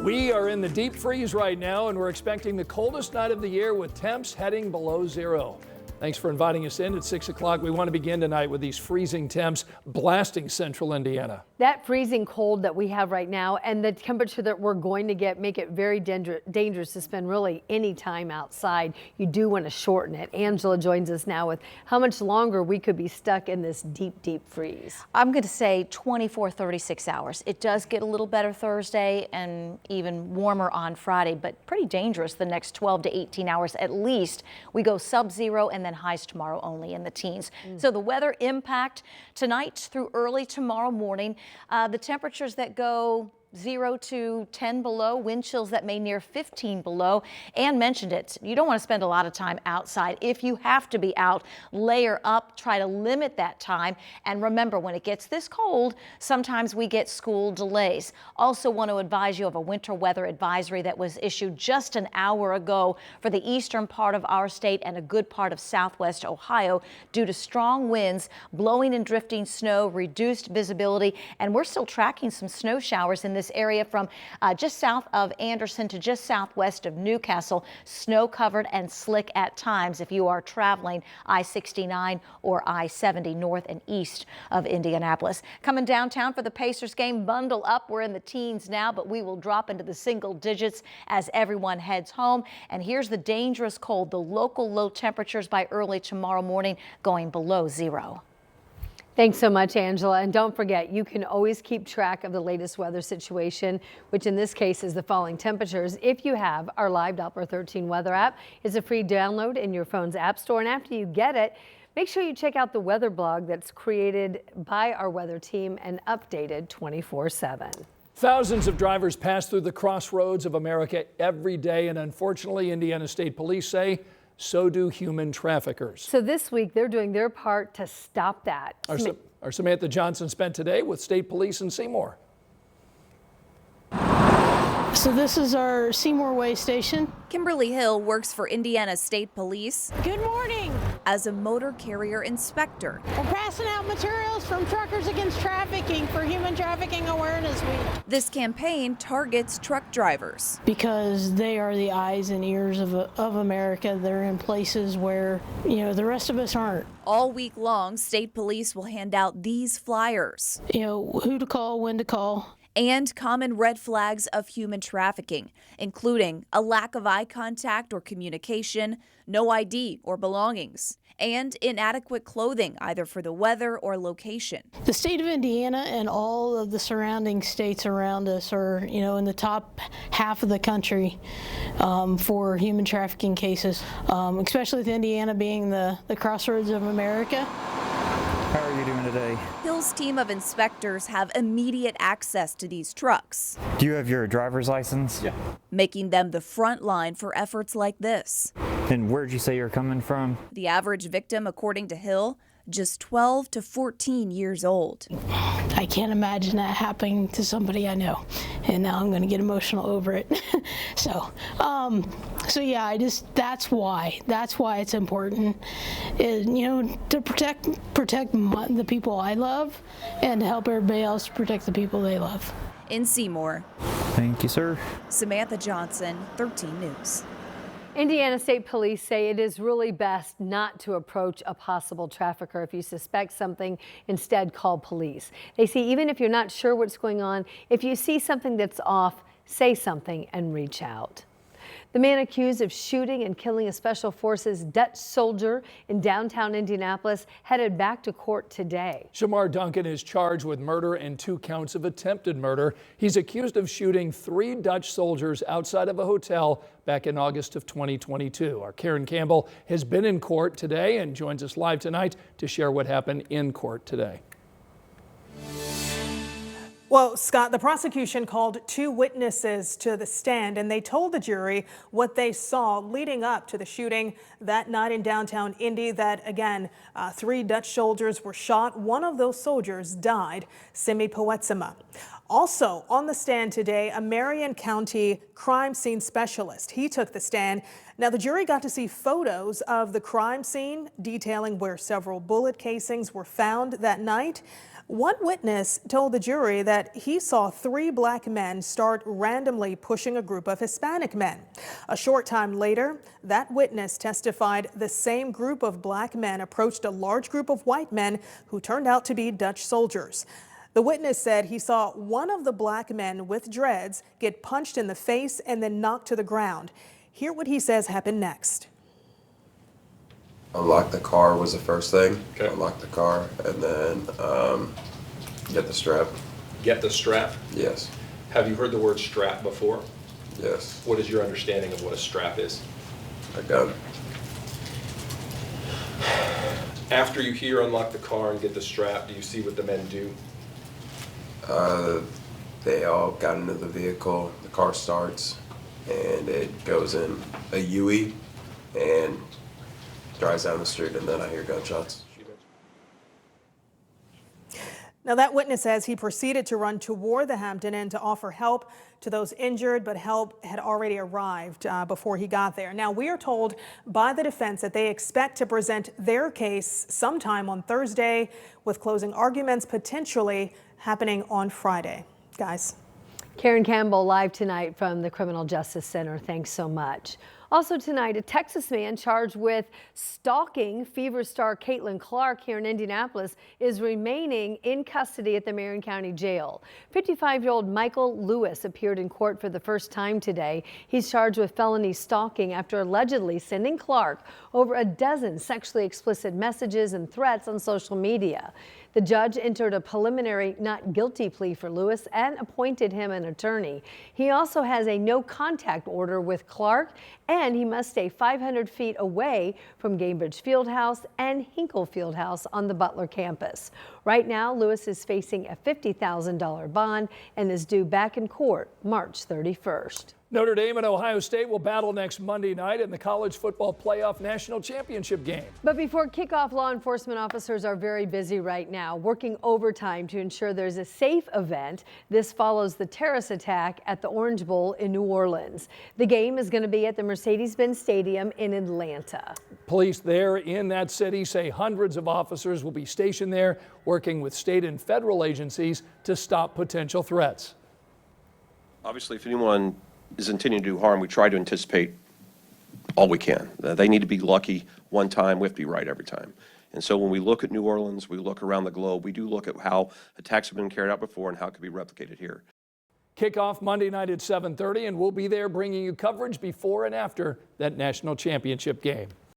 We are in the deep freeze right now, and we're expecting the coldest night of the year with temps heading below zero. Thanks for inviting us in at 6 o'clock. We want to begin tonight with these freezing temps blasting central Indiana. That freezing cold that we have right now and the temperature that we're going to get make it very dangerous to spend really any time outside. You do want to shorten it. Angela joins us now with how much longer we could be stuck in this deep freeze. I'm going to say 24, 36 hours. It does get a little better Thursday and even warmer on Friday, but pretty dangerous the next 12 to 18 hours at least. We go sub-zero and then highs tomorrow only in the teens. So the weather impact tonight through early tomorrow morning. The temperatures that go 0 to 10 below, wind chills that may near 15 below. Ann mentioned it. You don't want to spend a lot of time outside. If you have to be out, layer up, try to limit that time. And remember, when it gets this cold, sometimes we get school delays. Also want to advise you of a winter weather advisory that was issued just an hour ago for the eastern part of our state and a good part of southwest Ohio due to strong winds, blowing and drifting snow, reduced visibility, and we're still tracking some snow showers in this area from just south of Anderson to just southwest of Newcastle. Snow covered and slick at times if you are traveling I-69 or I-70 north and east of Indianapolis. Coming downtown for the Pacers game, bundle up. We're in the teens now, but we will drop into the single digits as everyone heads home. And here's the dangerous cold, the local low temperatures by early tomorrow morning going below zero. Thanks so much, Angela. And don't forget, you can always keep track of the latest weather situation, which in this case is the falling temperatures, if you have our live Doppler 13 weather app. It's a free download in your phone's app store. And after you get it, make sure you check out the weather blog that's created by our weather team and updated 24/7. Thousands of drivers pass through the crossroads of America every day, and unfortunately, Indiana State Police say so do human traffickers. So this week, they're doing their part to stop that. Our Samantha Johnson spent today with State Police in Seymour. So this is our Seymour Way station. Kimberly Hill works for Indiana State Police. Good morning. As a motor carrier inspector. We're passing out materials from Truckers Against Trafficking for Human Trafficking Awareness Week. This campaign targets truck drivers. Because they are the eyes and ears of America. They're in places where, the rest of us aren't. All week long, State Police will hand out these flyers. Who to call, when to call. And common red flags of human trafficking, including a lack of eye contact or communication, no ID or belongings, and inadequate clothing either for the weather or location. The state of Indiana and all of the surrounding states around us are, in the top half of the country for human trafficking cases, especially with Indiana being the crossroads of America. How are you doing today? Hill's team of inspectors have immediate access to these trucks. Do you have your driver's license? Yeah. Making them the front line for efforts like this. And where'd you say you're coming from? The average victim, according to Hill, just 12 to 14 years old. I can't imagine that happening to somebody I know, and now I'm going to get emotional over it. So yeah, that's why it's important, to protect the people I love, and to help everybody else protect the people they love. In Seymour. Thank you, sir. Samantha Johnson, 13 News. Indiana State Police say it is really best not to approach a possible trafficker. If you suspect something, instead call police. They say even if you're not sure what's going on, if you see something that's off, say something and reach out. The man accused of shooting and killing a Special Forces Dutch soldier in downtown Indianapolis headed back to court today. Shamar Duncan is charged with murder and 2 counts of attempted murder. He's accused of shooting 3 Dutch soldiers outside of a hotel back in August of 2022. Our Karen Campbell has been in court today and joins us live tonight to share what happened in court today. Well, Scott, the prosecution called 2 witnesses to the stand, and they told the jury what they saw leading up to the shooting that night in downtown Indy. That, again, 3 Dutch soldiers were shot. One of those soldiers died, Simi Poetsima. Also on the stand today, a Marion County crime scene specialist. He took the stand. Now, the jury got to see photos of the crime scene detailing where several bullet casings were found that night. One witness told the jury that he saw 3 black men start randomly pushing a group of Hispanic men. A short time later, that witness testified the same group of black men approached a large group of white men who turned out to be Dutch soldiers. The witness said he saw one of the black men with dreads get punched in the face and then knocked to the ground. Hear what he says happened next. Unlock the car was the first thing. Okay. Unlock the car and then get the strap. Get the strap? Yes. Have you heard the word strap before? Yes. What is your understanding of what a strap is? A gun. After you hear unlock the car and get the strap, do you see what the men do? They all got into the vehicle. The car starts and it goes in a UE and drives down the street, and then I hear gunshots. Now, that witness says he proceeded to run toward the Hampton Inn to offer help to those injured, but help had already arrived before he got there. Now, we are told by the defense that they expect to present their case sometime on Thursday, with closing arguments potentially happening on Friday. Guys. Karen Campbell live tonight from the Criminal Justice Center. Thanks so much. Also tonight, a Texas man charged with stalking Fever star Caitlin Clark here in Indianapolis is remaining in custody at the Marion County Jail. 55-year-old Michael Lewis appeared in court for the first time today. He's charged with felony stalking after allegedly sending Clark over a dozen sexually explicit messages and threats on social media. The judge entered a preliminary not guilty plea for Lewis and appointed him an attorney. He also has a no contact order with Clark, and he must stay 500 feet away from Gainbridge Fieldhouse and Hinkle Fieldhouse on the Butler campus. Right now, Lewis is facing a $50,000 bond and is due back in court March 31st. Notre Dame and Ohio State will battle next Monday night in the college football playoff national championship game. But before kickoff, law enforcement officers are very busy right now, working overtime to ensure there's a safe event. This follows the terrorist attack at the Orange Bowl in New Orleans. The game is going to be at the Mercedes-Benz Stadium in Atlanta. Police there in that city say hundreds of officers will be stationed there, working with state and federal agencies to stop potential threats. Obviously, if anyone is intending to do harm, we try to anticipate all we can. They need to be lucky one time, we have to be right every time. And so when we look at New Orleans, we look around the globe, we do look at how attacks have been carried out before and how it could be replicated here. Kickoff Monday night at 7:30, and we'll be there bringing you coverage before and after that national championship game.